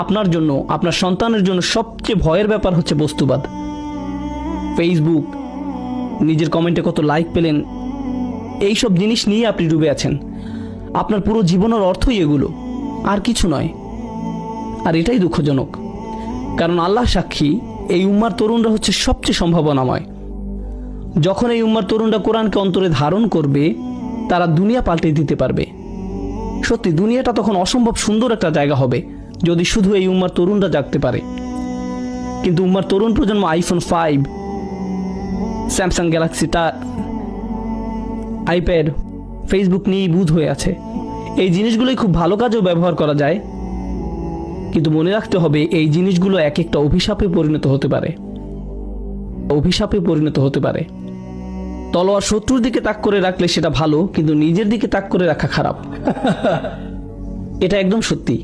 আপনার জন্য, আপনার সন্তানের জন্য সবচেয়ে ভয়ের ব্যাপার হচ্ছে বস্তুবাদ। ফেসবুক, নিজের কমেন্টে কত লাইক পেলেন, এইসব জিনিস নিয়ে আপনি ডুবে আছেন। আপনার পুরো জীবনের অর্থই এগুলো, আর কিছু নয়। আর এটাই দুঃখজনক, কারণ আল্লাহ সাক্ষী, এই উম্মার তরুণরা হচ্ছে সবচেয়ে সম্ভাবনাময়। যখন এই উম্মার তরুণরা কোরআনকে অন্তরে ধারণ করবে, তারা দুনিয়া পাল্টে দিতে পারবে। সত্যি দুনিয়াটা তখন অসম্ভব সুন্দর একটা জায়গা হবে, যদি শুধু এই উম্মার তরুণরা জাগতে পারে। কিন্তু উম্মার তরুণ প্রজন্ম iPhone 5, Samsung Galaxy, iPad, Facebook নিয়েই বুঁদ হয়ে আছে। এই জিনিসগুলোই খুব ভালো কাজেও ব্যবহার করা যায়, কিন্তু মনে রাখতে হবে এই জিনিসগুলো এক একটা অভিশাপে পরিণত হতে পারে। তলোয়ার শত্রুর দিকে তাক করে রাখলে সেটা ভালো, কিন্তু নিজের দিকে তাক করে রাখা খারাপ। এটা একদম সত্যি।